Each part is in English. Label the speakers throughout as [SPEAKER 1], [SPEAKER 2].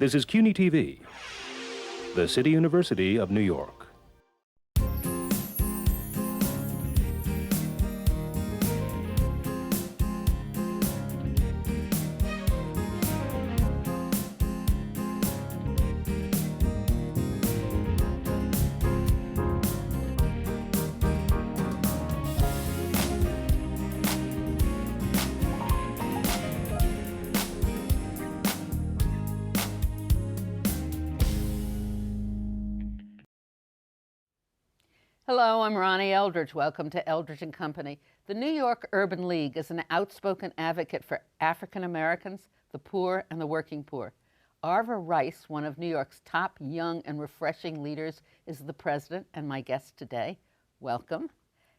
[SPEAKER 1] This is CUNY TV, the City University of New York.
[SPEAKER 2] Hello, I'm Ronnie Eldridge. Welcome to Eldridge & Company. The New York Urban League is an outspoken advocate for African Americans, the poor, and the working poor. Arva Rice, one of New York's top young and refreshing leaders, is the president and my guest today. Welcome.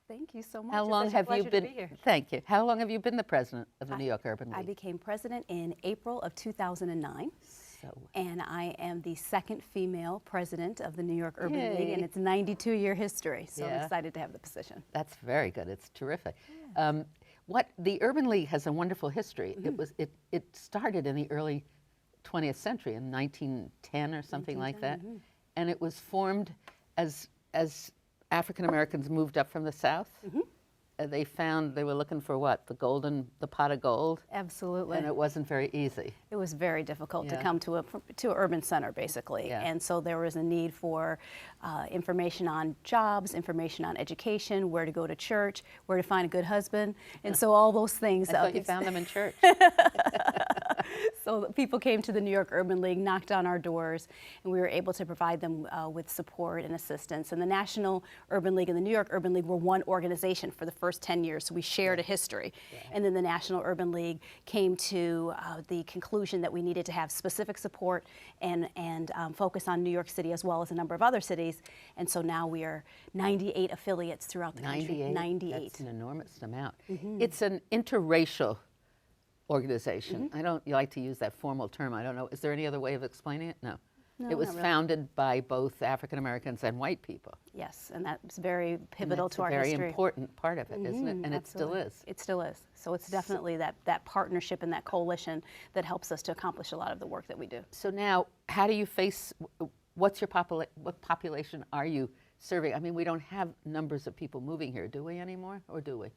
[SPEAKER 3] Thank you so much.
[SPEAKER 2] How long have you been?
[SPEAKER 3] To be here.
[SPEAKER 2] Thank you. How long have you been the president of the New York Urban League?
[SPEAKER 3] I became president in April of 2009. And I am the second female president of the New York Urban League, and it's a 92-year history, so I'm excited to have the position.
[SPEAKER 2] That's very good. It's terrific. Yeah. The Urban League has a wonderful history. Mm-hmm. It started in the early 20th century, in 1910 or something like that, and it was formed as African Americans moved up from the South. Mm-hmm. They found they were looking for what? The pot of gold?
[SPEAKER 3] Absolutely.
[SPEAKER 2] And it wasn't very easy.
[SPEAKER 3] It was very difficult to come to an urban center, basically. Yeah. And so there was a need for information on jobs, information on education, where to go to church, where to find a good husband. And so all those things.
[SPEAKER 2] I thought you found them in church.
[SPEAKER 3] So people came to the New York Urban League, knocked on our doors, and we were able to provide them with support and assistance. And the National Urban League and the New York Urban League were one organization for the first 10 years, so we shared a history. Yeah. And then the National Urban League came to the conclusion that we needed to have specific support and focus on New York City as well as a number of other cities. And so now we are 98 affiliates throughout the country. 98.
[SPEAKER 2] That's an enormous amount. Mm-hmm. It's an interracial organization. Mm-hmm. I don't like to use that formal term. I don't know. Is there any other way of explaining it? No. No, it was founded by both African Americans and white people.
[SPEAKER 3] Yes, and that's very pivotal to our history.
[SPEAKER 2] It's a very important part of it, isn't it? And
[SPEAKER 3] absolutely.
[SPEAKER 2] It still is.
[SPEAKER 3] It still is. So it's definitely that partnership and that coalition that helps us to accomplish a lot of the work that we do.
[SPEAKER 2] So now, how do you face, what population are you serving? I mean, we don't have numbers of people moving here, do we anymore, or do we?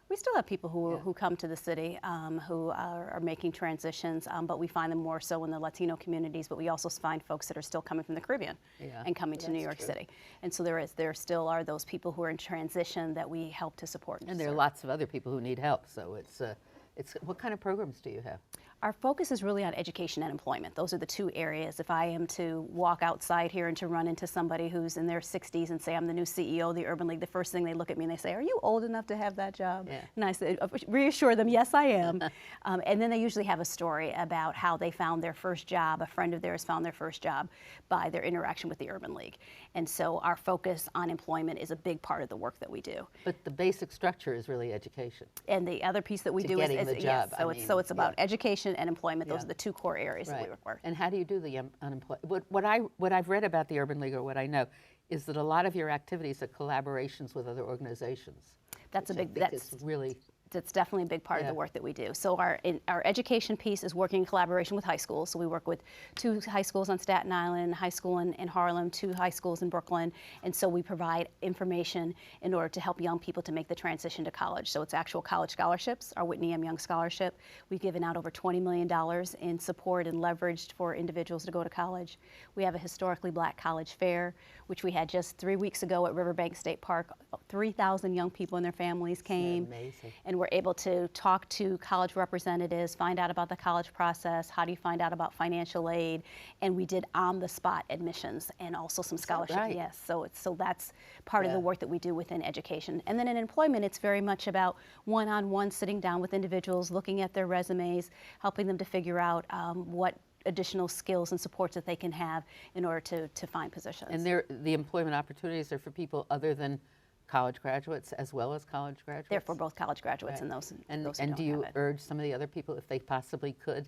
[SPEAKER 3] We still have people who come to the city who are making transitions, but we find them more so in the Latino communities, but we also find folks that are still coming from the Caribbean and coming to New York City. And so there still are those people who are in transition that we help to support.
[SPEAKER 2] And there are lots of other people who need help, so it's what kind of programs do you have?
[SPEAKER 3] Our focus is really on education and employment. Those are the two areas. If I am to walk outside here and to run into somebody who's in their 60s and say, I'm the new CEO of the Urban League, the first thing they look at me and they say, are you old enough to have that job? Yeah. And I say, reassure them, yes, I am. And then they usually have a story about how they found their first job, a friend of theirs found their first job by their interaction with the Urban League. And so our focus on employment is a big part of the work that we do.
[SPEAKER 2] But the basic structure is really education.
[SPEAKER 3] And the other piece that we do is
[SPEAKER 2] the job.
[SPEAKER 3] Yes, so it's about education and employment. Those are the two core areas that we work.
[SPEAKER 2] And how do you do the unemployment? What I've read about the Urban League, or what I know, is that a lot of your activities are collaborations with other organizations.
[SPEAKER 3] That's a big. That's definitely a big part of the work that we do. So our education piece is working in collaboration with high schools. So we work with 2 high schools on Staten Island, high school in Harlem, 2 high schools in Brooklyn. And so we provide information in order to help young people to make the transition to college. So it's actual college scholarships, our Whitney M. Young Scholarship. We've given out over $20 million in support and leveraged for individuals to go to college. We have a historically black college fair, which we had just 3 weeks ago at Riverbank State Park. 3,000 young people and their families came.
[SPEAKER 2] Amazing.
[SPEAKER 3] And we're able to talk to college representatives, find out about the college process, how do you find out about financial aid, and we did on-the-spot admissions and also some scholarships.
[SPEAKER 2] Right?
[SPEAKER 3] Yes, so that's part of the work that we do within education. And then in employment, it's very much about one-on-one sitting down with individuals, looking at their resumes, helping them to figure out what additional skills and supports that they can have in order to find positions.
[SPEAKER 2] And the employment opportunities are for people other than college graduates as well as college graduates?
[SPEAKER 3] They're for both college graduates and those.
[SPEAKER 2] And do you urge some of the other people, if they possibly could,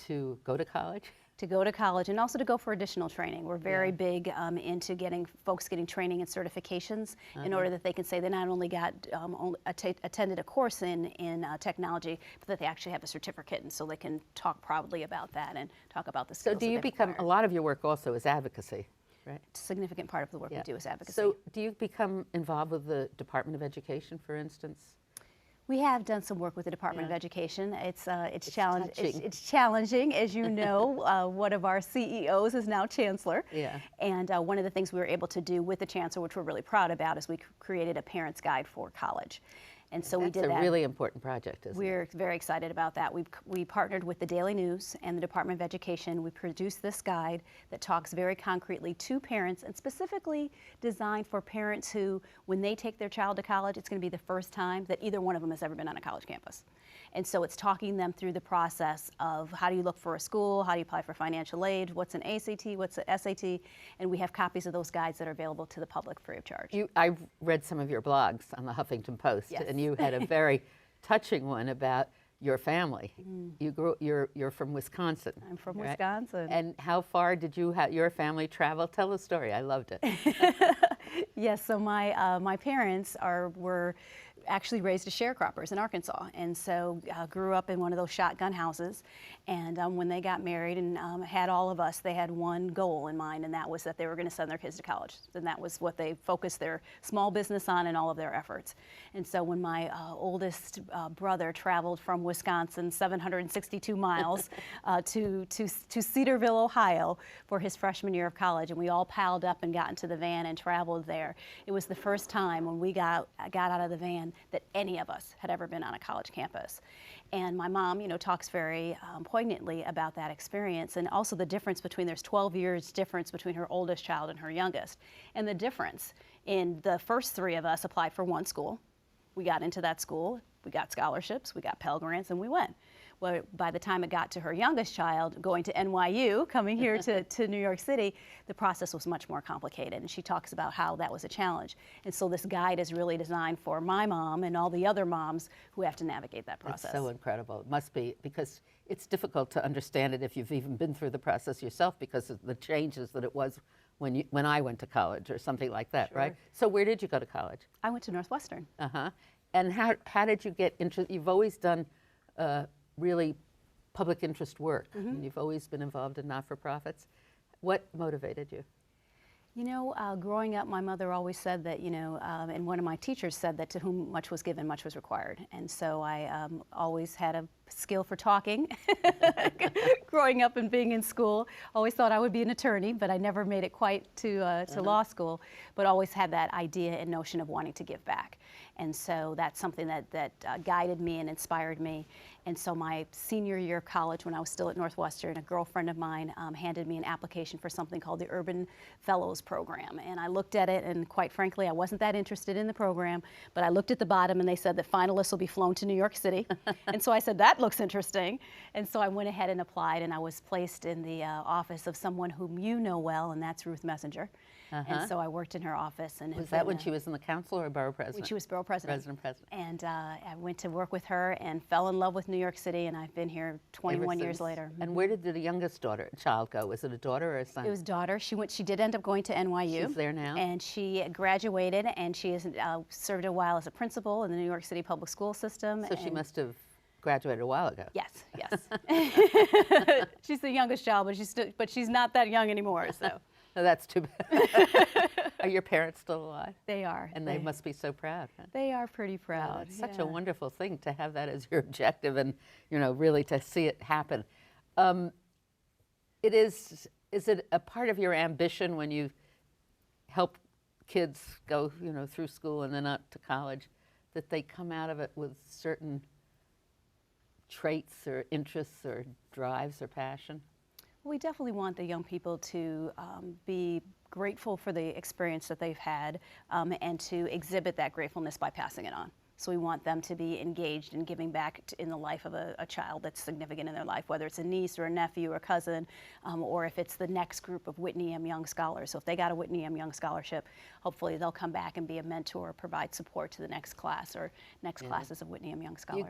[SPEAKER 2] to go to college?
[SPEAKER 3] to go to college and also to go for additional training. We're very big into getting folks getting training and certifications in order that they can say they not only got attended a course in technology, but that they actually have a certificate, and so they can talk proudly about that and talk about the skills.
[SPEAKER 2] So do you become, a lot of your work also is advocacy, right?
[SPEAKER 3] A significant part of the work we do is advocacy.
[SPEAKER 2] So do you become involved with the Department of Education, for instance?
[SPEAKER 3] We have done some work with the Department of Education. It's challenging, as you know. One of our CEOs is now chancellor. Yeah. And one of the things we were able to do with the chancellor, which we're really proud about, is we created a parent's guide for college. And so we did that.
[SPEAKER 2] That's a really important project, isn't it?
[SPEAKER 3] We're very excited about that. We partnered with the Daily News and the Department of Education. We produced this guide that talks very concretely to parents and specifically designed for parents who, when they take their child to college, it's going to be the first time that either one of them has ever been on a college campus. And so it's talking them through the process of how do you look for a school, how do you apply for financial aid, what's an ACT, what's an SAT, and we have copies of those guides that are available to the public free of charge.
[SPEAKER 2] I've read some of your blogs on the Huffington Post, and you had a very touching one about your family. You're from Wisconsin.
[SPEAKER 3] I'm from Wisconsin.
[SPEAKER 2] And how far did your family travel? Tell the story. I loved it.
[SPEAKER 3] Yes, so my parents were actually raised as sharecroppers in Arkansas, and so grew up in one of those shotgun houses. And when they got married and had all of us, they had one goal in mind, and that was that they were going to send their kids to college. And that was what they focused their small business on and all of their efforts. And so when my oldest brother traveled from Wisconsin 762 miles to Cedarville, Ohio for his freshman year of college, and we all piled up and got into the van and traveled there, it was the first time when we got out of the van that any of us had ever been on a college campus. And my mom, talks very poignantly about that experience, and also the difference between, there's 12 years difference between her oldest child and her youngest. And the difference in the first three of us applied for one school. We got into that school, we got scholarships, we got Pell Grants, and we went. Well, by the time it got to her youngest child going to NYU, coming here to New York City, the process was much more complicated. And she talks about how that was a challenge. And so this guide is really designed for my mom and all the other moms who have to navigate that process.
[SPEAKER 2] It's so incredible. It must be, because it's difficult to understand it if you've even been through the process yourself, because of the changes that it was when I went to college or something like that, right? So where did you go to college?
[SPEAKER 3] I went to Northwestern.
[SPEAKER 2] And how did you get interested? You've always done really public interest work. And you've always been involved in not-for-profits. What motivated you?
[SPEAKER 3] Growing up, my mother always said that, and one of my teachers said that to whom much was given, much was required. And so I always had a skill for talking. Growing up and being in school, always thought I would be an attorney, but I never made it quite to law school, but always had that idea and notion of wanting to give back. And so that's something that guided me and inspired me. And so my senior year of college, when I was still at Northwestern, a girlfriend of mine handed me an application for something called the Urban Fellows Program. And I looked at it, and quite frankly, I wasn't that interested in the program, but I looked at the bottom and they said that finalists will be flown to New York City. And so I said, that looks interesting. And so I went ahead and applied, and I was placed in the office of someone whom you know well, and that's Ruth Messenger. And so I worked in her office. And
[SPEAKER 2] was that when she was in the council or borough president?
[SPEAKER 3] When she was borough president.
[SPEAKER 2] President.
[SPEAKER 3] And I went to work with her and fell in love with New York City, and I've been here 21 years later.
[SPEAKER 2] And where did the youngest child go? Was it a daughter or a son?
[SPEAKER 3] It was a daughter. She did end up going to NYU.
[SPEAKER 2] She's there now.
[SPEAKER 3] And she graduated, and she has served a while as a principal in the New York City public school system.
[SPEAKER 2] So she must have graduated a while ago.
[SPEAKER 3] Yes. She's the youngest child, but she's not that young anymore. So.
[SPEAKER 2] No, that's too bad. Are your parents still alive?
[SPEAKER 3] They are.
[SPEAKER 2] And they must be so proud. Huh?
[SPEAKER 3] They are pretty proud.
[SPEAKER 2] Oh, it's such a wonderful thing to have that as your objective, and really to see it happen. Is it a part of your ambition when you help kids go through school and then up to college, that they come out of it with certain traits or interests or drives or passion?
[SPEAKER 3] We definitely want the young people to be grateful for the experience that they've had and to exhibit that gratefulness by passing it on. So we want them to be engaged in giving back in the life of a child that's significant in their life, whether it's a niece or a nephew or a cousin, or if it's the next group of Whitney M. Young scholars. So if they got a Whitney M. Young scholarship, hopefully they'll come back and be a mentor or provide support to the next class or next classes of Whitney M. Young scholars.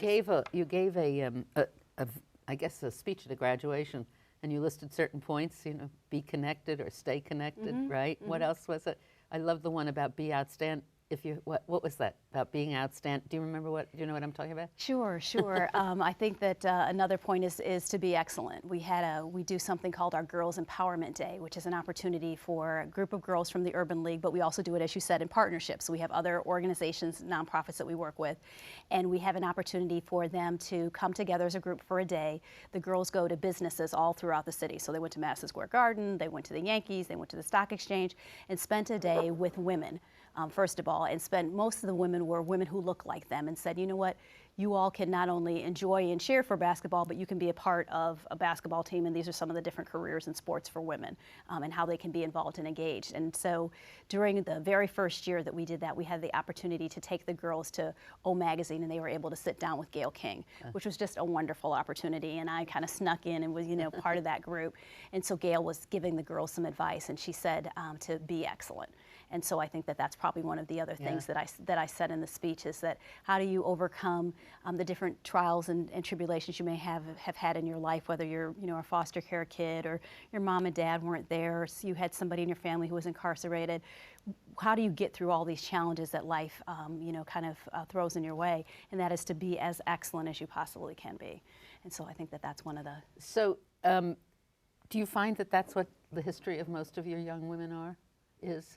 [SPEAKER 2] You gave I guess, a speech at a graduation and you listed certain points, you know, be connected or stay connected, right? What else was it? I love the one about be outstanding. If you, what was that about being outstanding? Do you remember do you know what I'm talking about?
[SPEAKER 3] Sure, sure. I think that another point is to be excellent. We do something called our Girls Empowerment Day, which is an opportunity for a group of girls from the Urban League, but we also do it, as you said, in partnerships. So we have other organizations, nonprofits that we work with, and we have an opportunity for them to come together as a group for a day. The girls go to businesses all throughout the city. So they went to Madison Square Garden, they went to the Yankees, they went to the Stock Exchange, and spent a day with women. First of all, and most of the women were women who looked like them, and said, you know what, you all can not only enjoy and cheer for basketball, but you can be a part of a basketball team, and these are some of the different careers in sports for women, and how they can be involved and engaged. And so during the very first year that we did that, we had the opportunity to take the girls to O Magazine, and they were able to sit down with Gayle King, which was just a wonderful opportunity, and I kind of snuck in and was, you know, part of that group. And so Gayle was giving the girls some advice, and she said to be excellent. And so I think that that's probably one of the other things that I said in the speech, is that how do you overcome the different trials and tribulations you may have had in your life, whether you're, you know, a foster care kid, or your mom and dad weren't there, or you had somebody in your family who was incarcerated. How do you get through all these challenges that life, you know, kind of throws in your way? And that is to be as excellent as you possibly can be. And so I think that that's one of the.
[SPEAKER 2] So do you find that that's what the history of most of your young women is?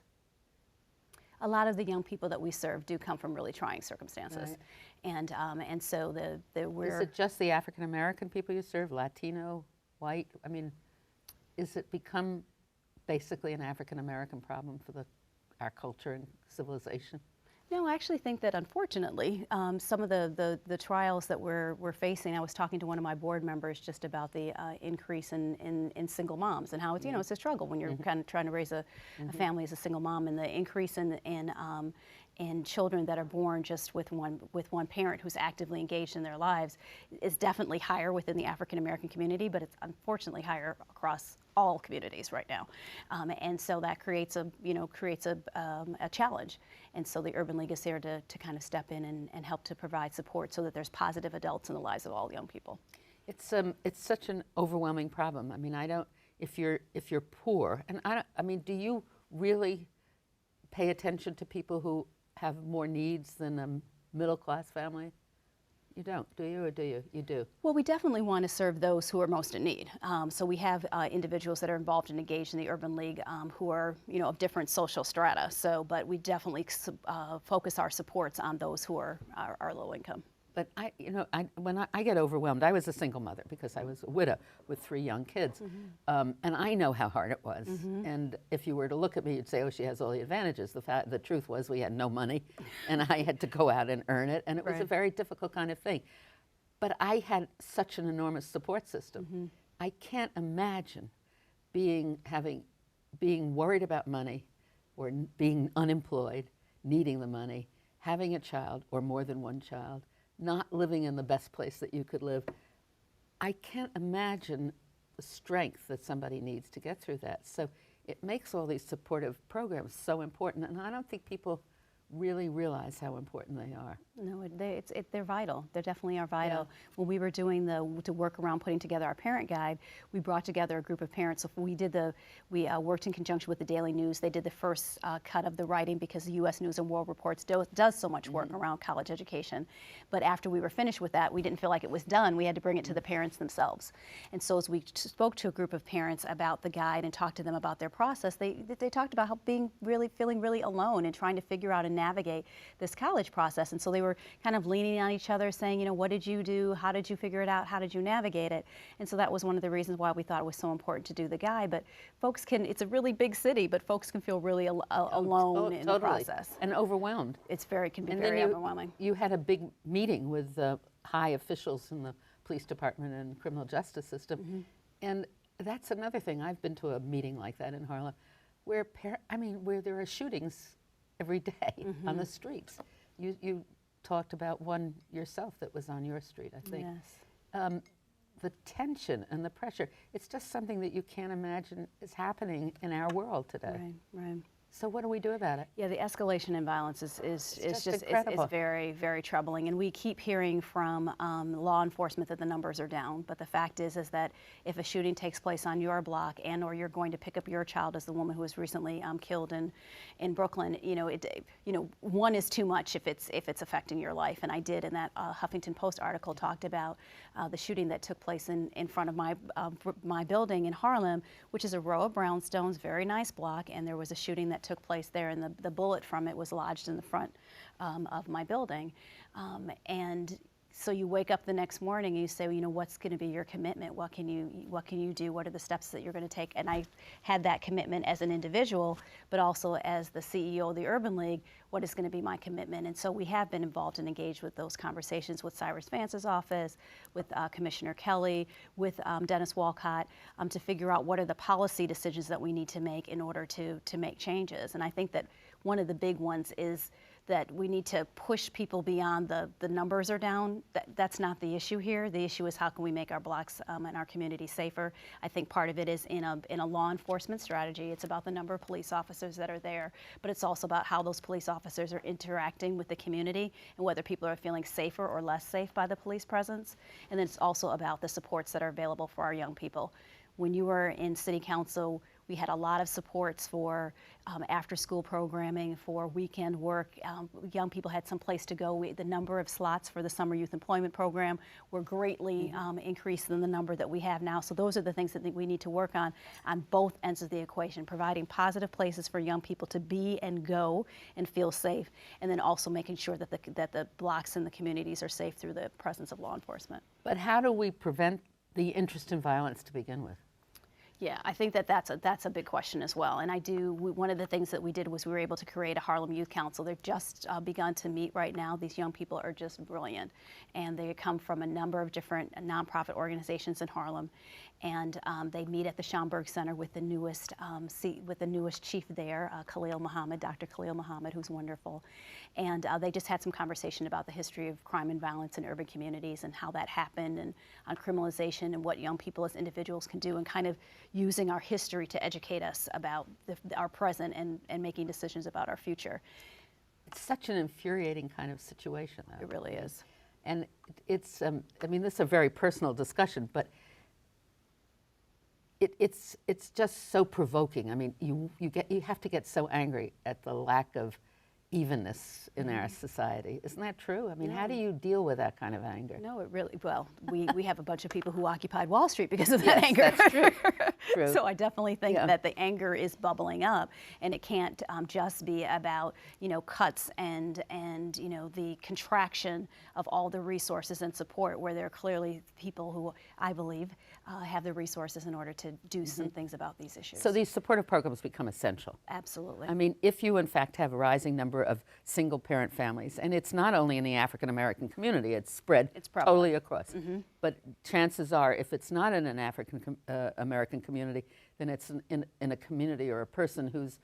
[SPEAKER 3] A lot of the young people that we serve do come from really trying circumstances, and so we're.
[SPEAKER 2] Is it just the African American people you serve, Latino, white? I mean, is it become basically an African American problem for our culture and civilization?
[SPEAKER 3] No, I actually think that, unfortunately, some of the trials that we're facing. I was talking to one of my board members just about the increase in single moms, and how it's, you know, it's a struggle when you're kind of trying to raise a family as a single mom, and the increase in children that are born just with one parent who's actively engaged in their lives is definitely higher within the African American community, but it's unfortunately higher across all communities right now, and so that creates a challenge. And so the Urban League is there to kind of step in and help to provide support so that there's positive adults in the lives of all young people.
[SPEAKER 2] It's such an overwhelming problem. I mean, if you're poor, and I mean, do you really pay attention to people who have more needs than a middle class family? You don't, do you, or do you? You do.
[SPEAKER 3] Well, we definitely want to serve those who are most in need. So we have individuals that are involved and engaged in the Urban League who are, you know, of different social strata. So, but we definitely focus our supports on those who are low income.
[SPEAKER 2] But when I get overwhelmed, I was a single mother because I was a widow with 3 young kids. And I know how hard it was. And if you were to look at me, you'd say, oh, she has all the advantages. The truth was we had no money, and I had to go out and earn it. And it was a very difficult kind of thing. But I had such an enormous support system. I can't imagine being worried about money, or being unemployed, needing the money, having a child or more than one child, not living in the best place that you could live. I can't imagine the strength that somebody needs to get through that. So it makes all these supportive programs so important, and I don't think people really realize how important they are.
[SPEAKER 3] No, they're vital. They definitely are vital. Yeah. When we were doing to work around putting together our parent guide, we brought together a group of parents. So we worked in conjunction with the Daily News. They did the first cut of the writing because the U.S. News and World Reports does so much work around college education. But after we were finished with that, we didn't feel like it was done. We had to bring it to the parents themselves. And so as we spoke to a group of parents about the guide and talked to them about their process, they talked about how feeling really alone and trying to figure out and navigate this college process. And so they were kind of leaning on each other, saying, you know, what did you do? How did you figure it out? How did you navigate it? And so that was one of the reasons why we thought it was so important to do the guide. But folks it's a really big city, but folks can feel really alone in the process.
[SPEAKER 2] And overwhelmed.
[SPEAKER 3] Can be very overwhelming.
[SPEAKER 2] You had a big meeting with high officials in the police department and criminal justice system. And that's another thing. I've been to a meeting like that in Harlem where there are shootings every day on the streets. You talked about one yourself that was on your street, I think.
[SPEAKER 3] Yes.
[SPEAKER 2] The tension and the pressure, it's just something that you can't imagine is happening in our world today.
[SPEAKER 3] Right.
[SPEAKER 2] So what do we do about it?
[SPEAKER 3] Yeah, the escalation in violence is
[SPEAKER 2] incredible.
[SPEAKER 3] very, very troubling. And we keep hearing from law enforcement that the numbers are down. But the fact is that if a shooting takes place on your block or you're going to pick up your child, as the woman who was recently killed in Brooklyn, one is too much if it's affecting your life. And I did in that Huffington Post article talked about the shooting that took place in front of my building in Harlem, which is a row of brownstones, very nice block, and there was a shooting that took place there, and the bullet from it was lodged in the front of my building. And so you wake up the next morning and you say, well, what's going to be your commitment? What can you do? What are the steps that you're going to take? And I had that commitment as an individual, but also as the CEO of the Urban League. What is going to be my commitment? And so we have been involved and engaged with those conversations with Cyrus Vance's office, with Commissioner Kelly, with Dennis Walcott, to figure out what are the policy decisions that we need to make in order to make changes. And I think that one of the big ones is that we need to push people beyond the numbers are down. That's not the issue here. The issue is how can we make our blocks and our community safer. I think part of it is in a law enforcement strategy. It's about the number of police officers that are there, but it's also about how those police officers are interacting with the community and whether people are feeling safer or less safe by the police presence. And then it's also about the supports that are available for our young people. When you were in city council, we had a lot of supports for after-school programming, for weekend work. Young people had some place to go. The number of slots for the Summer Youth Employment Program were greatly increased than the number that we have now. So those are the things that we need to work on both ends of the equation, providing positive places for young people to be and go and feel safe, and then also making sure that the blocks and the communities are safe through the presence of law enforcement.
[SPEAKER 2] But how do we prevent the interest in violence to begin with?
[SPEAKER 3] Yeah, I think that's a big question as well. And one of the things that we did was we were able to create a Harlem Youth Council. They've just begun to meet right now. These young people are just brilliant. And they come from a number of different nonprofit organizations in Harlem. And they meet at the Schomburg Center with the newest chief there, Dr. Khalil Muhammad, who's wonderful. And they just had some conversation about the history of crime and violence in urban communities and how that happened, and on criminalization and what young people as individuals can do, and kind of using our history to educate us about our present and making decisions about our future.
[SPEAKER 2] It's such an infuriating kind of situation, though.
[SPEAKER 3] It really is.
[SPEAKER 2] And it's, I mean, this is a very personal discussion, but it's just so provoking. I mean, you have to get so angry at the lack of evenness in our society. Isn't that true? I mean, how do you deal with that kind of anger?
[SPEAKER 3] No, it really, well, we have a bunch of people who occupied Wall Street because of that anger.
[SPEAKER 2] That's true. True.
[SPEAKER 3] So I definitely think that the anger is bubbling up, and it can't just be about, cuts and the contraction of all the resources and support, where there are clearly people who, I believe, have the resources in order to do some things about these issues.
[SPEAKER 2] So these supportive programs become essential.
[SPEAKER 3] Absolutely.
[SPEAKER 2] I mean, if you in fact have a rising number of single parent families, and it's not only in the African American community, it's spread totally across. But chances are, if it's not in an African American community, then it's in a community or a person who's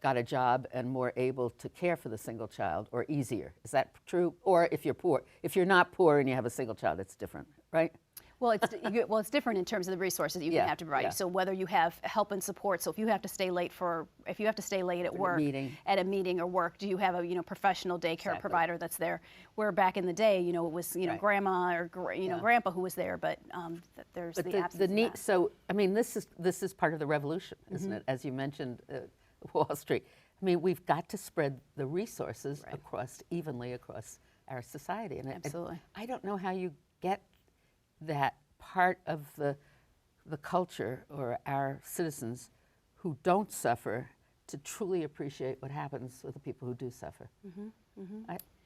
[SPEAKER 2] got a job and more able to care for the single child, or easier. Is that true? Or if you're poor. If you're not poor and you have a single child, it's different, right?
[SPEAKER 3] Well, it's different in terms of the resources that you have to provide. So whether you have help and support, so if you have to stay late at work, at a meeting or work, do you have a professional daycare provider that's there? Where back in the day, it was grandma or grandpa who was there, but there's the absence of that.
[SPEAKER 2] So I mean, this is part of the revolution, isn't it? As you mentioned, Wall Street. I mean, we've got to spread the resources evenly across our society, and
[SPEAKER 3] absolutely.
[SPEAKER 2] I don't know how you get that part of the culture or our citizens who don't suffer to truly appreciate what happens with the people who do suffer.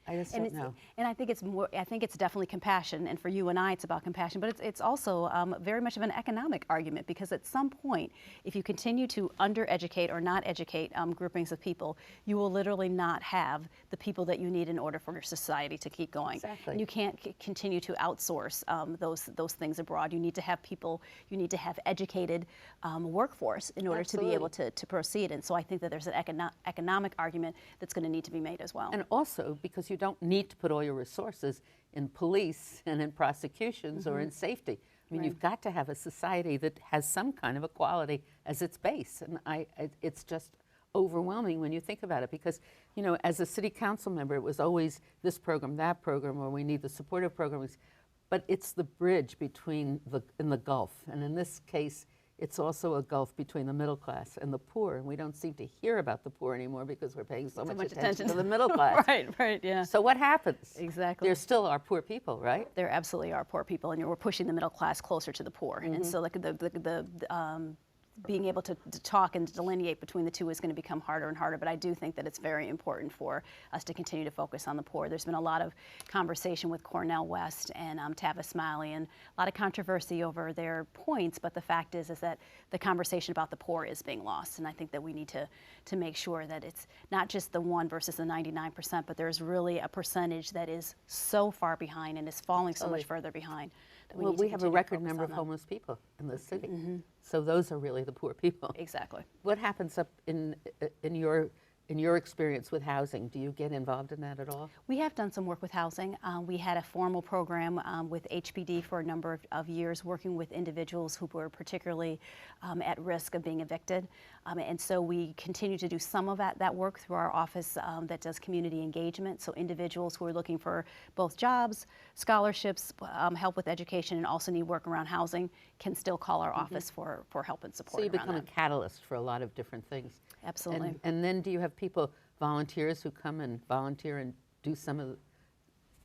[SPEAKER 2] I just don't know.
[SPEAKER 3] And I think it's definitely compassion, and for you and I, it's about compassion, but it's also very much of an economic argument, because at some point, if you continue to undereducate or not educate groupings of people, you will literally not have the people that you need in order for your society to keep going.
[SPEAKER 2] Exactly.
[SPEAKER 3] You can't continue to outsource those things abroad. You need to have people, you need to have educated workforce in order to be able to proceed. And so I think that there's an economic argument that's going to need to be made as well.
[SPEAKER 2] And also because you don't need to put all your resources in police and in prosecutions or in safety. I mean, you've got to have a society that has some kind of equality as its base, and it's just overwhelming when you think about it, because, you know, as a city council member, it was always this program, that program, or we need the supportive programs, but it's the bridge between in the gulf, and in this case, it's also a gulf between the middle class and the poor, and we don't seem to hear about the poor anymore because we're paying so much attention to the middle class.
[SPEAKER 3] Right, yeah.
[SPEAKER 2] So what happens?
[SPEAKER 3] Exactly.
[SPEAKER 2] There still are poor people, right?
[SPEAKER 3] There absolutely are poor people, and we're pushing the middle class closer to the poor. And so like being able to talk and delineate between the two is going to become harder and harder, but I do think that it's very important for us to continue to focus on the poor. There's been a lot of conversation with Cornell West and Tavis Smiley, and a lot of controversy over their points, but the fact is that the conversation about the poor is being lost, and I think that we need to make sure that it's not just the 1 versus the 99%, but there's really a percentage that is so far behind and is falling so much further behind.
[SPEAKER 2] Well, we have a record number of homeless people in the city, so those are really the poor people.
[SPEAKER 3] Exactly.
[SPEAKER 2] What happens up in your experience with housing? Do you get involved in that at all?
[SPEAKER 3] We have done some work with housing. We had a formal program with HPD for a number of years, working with individuals who were particularly at risk of being evicted. And so we continue to do some of that work through our office that does community engagement. So individuals who are looking for both jobs, scholarships, help with education, and also need work around housing can still call our office for help and support.
[SPEAKER 2] So you become a catalyst for a lot of different things.
[SPEAKER 3] Absolutely.
[SPEAKER 2] And then do you have people, volunteers, who come and volunteer and do some of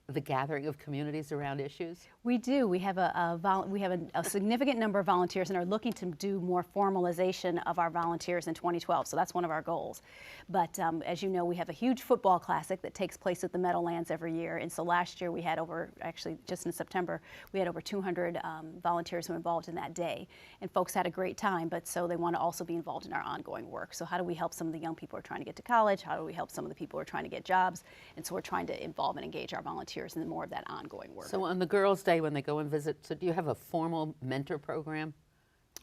[SPEAKER 2] the gathering of communities around issues?
[SPEAKER 3] We do. We have a significant number of volunteers and are looking to do more formalization of our volunteers in 2012. So that's one of our goals. But as you know, we have a huge football classic that takes place at the Meadowlands every year. And so last year we had actually just in September, we had over 200 volunteers who were involved in that day. And folks had a great time, but so they want to also be involved in our ongoing work. So how do we help some of the young people who are trying to get to college? How do we help some of the people who are trying to get jobs? And so we're trying to involve and engage our volunteers and more of that ongoing work.
[SPEAKER 2] So on the Girls' Day when they go and visit, so do you have a formal mentor program?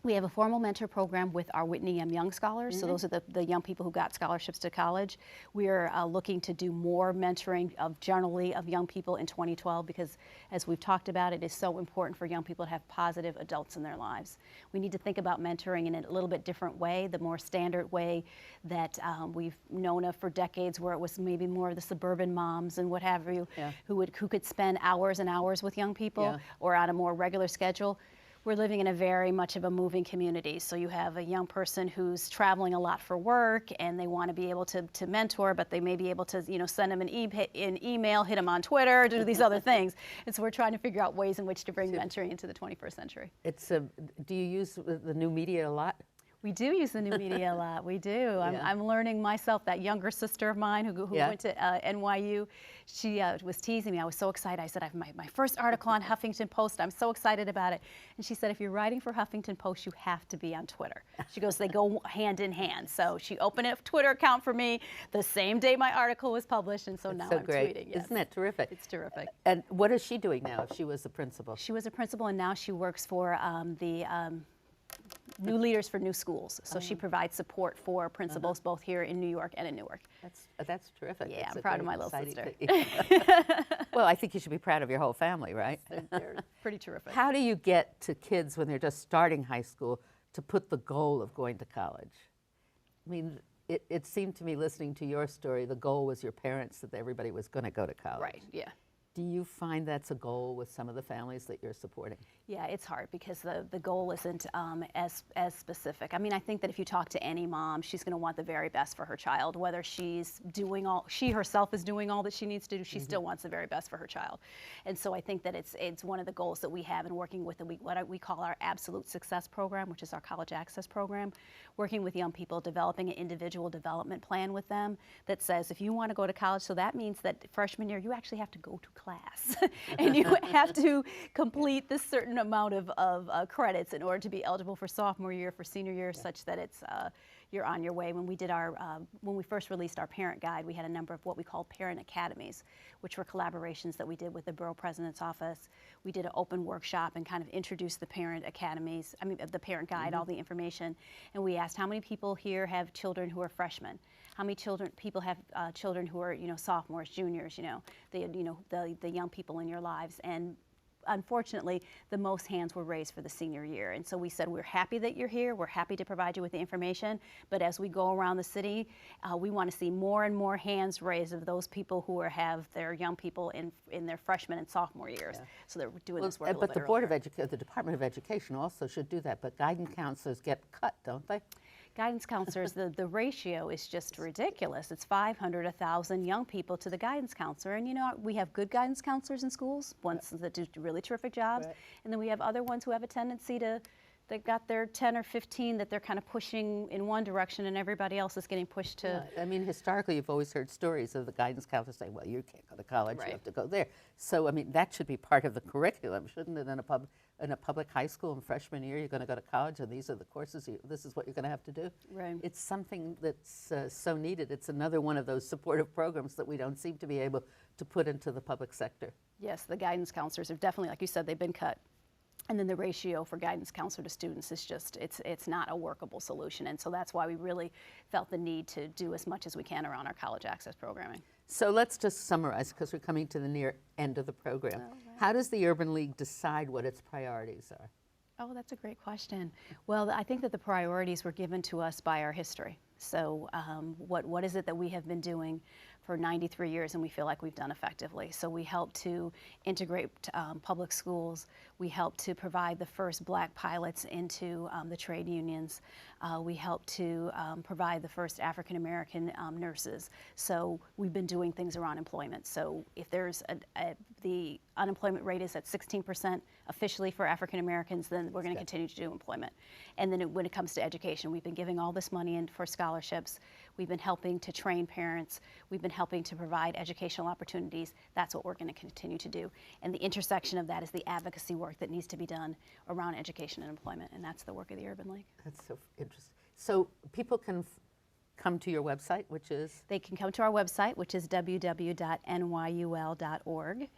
[SPEAKER 3] We have a formal mentor program with our Whitney M. Young Scholars. So those are the young people who got scholarships to college. We are looking to do more mentoring generally of young people in 2012 because, as we've talked about, it is so important for young people to have positive adults in their lives. We need to think about mentoring in a little bit different way, the more standard way that we've known of for decades, where it was maybe more of the suburban moms and what have you, who could spend hours and hours with young people or on a more regular schedule. We're living in a very much of a moving community. So you have a young person who's traveling a lot for work and they want to be able to mentor, but they may be able to, send them an email, hit them on Twitter, do these other things. And so we're trying to figure out ways in which to bring mentoring into the 21st century.
[SPEAKER 2] Do you use the new media a lot?
[SPEAKER 3] We do use the new media a lot. We do. I'm learning myself. That younger sister of mine who went to NYU, she was teasing me. I was so excited. I said, I have my first article on Huffington Post. I'm so excited about it. And she said, if you're writing for Huffington Post, you have to be on Twitter. She goes, they go hand in hand. So she opened a Twitter account for me the same day my article was published. And so now I'm tweeting. Yes.
[SPEAKER 2] Isn't that terrific?
[SPEAKER 3] It's terrific.
[SPEAKER 2] And what is she doing now if she was the principal?
[SPEAKER 3] She was a principal, and now she works for the New Leaders for New Schools. So she provides support for principals both here in New York and in Newark.
[SPEAKER 2] That's terrific.
[SPEAKER 3] Yeah, I'm proud of my little sister.
[SPEAKER 2] Well, I think you should be proud of your whole family, right?
[SPEAKER 3] They're pretty terrific.
[SPEAKER 2] How do you get to kids when they're just starting high school to put the goal of going to college? I mean, it seemed to me, listening to your story, the goal was your parents, that everybody was going to go to college.
[SPEAKER 3] Right, yeah.
[SPEAKER 2] Do you find that's a goal with some of the families that you're supporting?
[SPEAKER 3] Yeah, it's hard because the goal isn't as specific. I mean, I think that if you talk to any mom, she's going to want the very best for her child. Whether she herself is doing all that she needs to do, she still wants the very best for her child. And so I think that it's one of the goals that we have in working with what we call our Absolute Success Program, which is our college access program, working with young people, developing an individual development plan with them that says, if you want to go to college, so that means that freshman year, you actually have to go to class and you have to complete this certain amount of credits in order to be eligible for sophomore year, for senior year, such that it's you're on your way. When we first released our parent guide, we had a number of what we call parent academies, which were collaborations that we did with the Borough President's Office. We did an open workshop and kind of introduced the parent academies, the parent guide, all the information. And we asked how many people here have children who are freshmen? How many people have children who are, sophomores, juniors, the young people in your lives? And unfortunately, the most hands were raised for the senior year. And so we said, we're happy that you're here. We're happy to provide you with the information. But as we go around the city, we want to see more and more hands raised of those people who have their young people in their freshman and sophomore years.
[SPEAKER 2] Yeah.
[SPEAKER 3] So they're doing this work a little
[SPEAKER 2] But
[SPEAKER 3] bit
[SPEAKER 2] the Department of Education also should do that. But guidance counselors get cut, don't they?
[SPEAKER 3] Guidance counselors, the ratio is just ridiculous. It's 500, 1,000 young people to the guidance counselor. And you know, we have good guidance counselors in schools, ones that do really terrific jobs.
[SPEAKER 2] Right.
[SPEAKER 3] And then we have other ones who have a tendency to, they've got their 10 or 15 that they're kind of pushing in one direction and everybody else is getting pushed to.
[SPEAKER 2] Yeah. I mean, historically, you've always heard stories of the guidance counselor saying, well, you can't go to college,
[SPEAKER 3] Right.
[SPEAKER 2] you have to go there. So, I mean, that should be part of the curriculum, shouldn't it? In a public high school in freshman year, you're going to go to college, and these are the courses, this is what you're going to have to do.
[SPEAKER 3] Right.
[SPEAKER 2] It's something that's so needed. It's another one of those supportive programs that we don't seem to be able to put into the public sector.
[SPEAKER 3] Yes, the guidance counselors have definitely, like you said, they've been cut. And then the ratio for guidance counselor to students is just, it's not a workable solution. And so that's why we really felt the need to do as much as we can around our college access programming.
[SPEAKER 2] So let's just summarize, because we're coming to the near end of the program.
[SPEAKER 3] Right.
[SPEAKER 2] How does the Urban League decide what its priorities are?
[SPEAKER 3] Oh, that's a great question. Well, I think that the priorities were given to us by our history. So what is it that we have been doing for 93 years and we feel like we've done effectively? So we help to integrate public schools. We help to provide the first black pilots into the trade unions. We help to provide the first African American nurses. So we've been doing things around employment. So if there's the unemployment rate is at 16% officially for African Americans, then we're going to continue to do employment. And then when it comes to education, we've been giving all this money in for scholarships. We've been helping to train parents. We've been helping to provide educational opportunities. That's what we're going to continue to do. And the intersection of that is the advocacy work that needs to be done around education and employment, and that's the work of the Urban League.
[SPEAKER 2] That's so interesting. So people can come to your website, which is?
[SPEAKER 3] They can come to our website, which is www.nyul.org,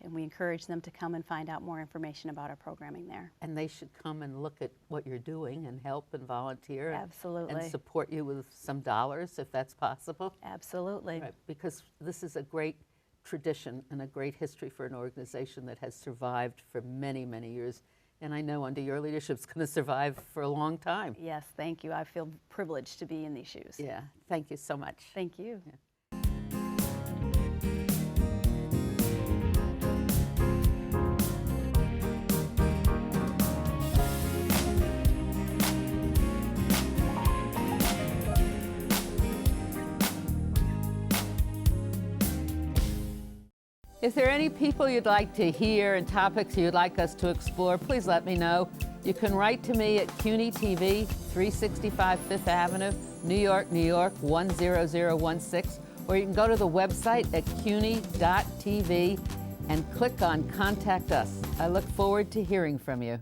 [SPEAKER 3] and we encourage them to come and find out more information about our programming there.
[SPEAKER 2] And they should come and look at what you're doing and help and volunteer.
[SPEAKER 3] Absolutely.
[SPEAKER 2] And support you with some dollars, if that's possible.
[SPEAKER 3] Absolutely.
[SPEAKER 2] Right, because this is a great tradition and a great history for an organization that has survived for many, many years. And I know under your leadership it's going to survive for a long time.
[SPEAKER 3] Yes, thank you. I feel privileged to be in these shoes.
[SPEAKER 2] Yeah, thank you so much.
[SPEAKER 3] Thank you.
[SPEAKER 2] Yeah. If there are any people you'd like to hear and topics you'd like us to explore, please let me know. You can write to me at CUNY TV, 365 Fifth Avenue, New York, New York, 10016, or you can go to the website at cuny.tv and click on Contact Us. I look forward to hearing from you.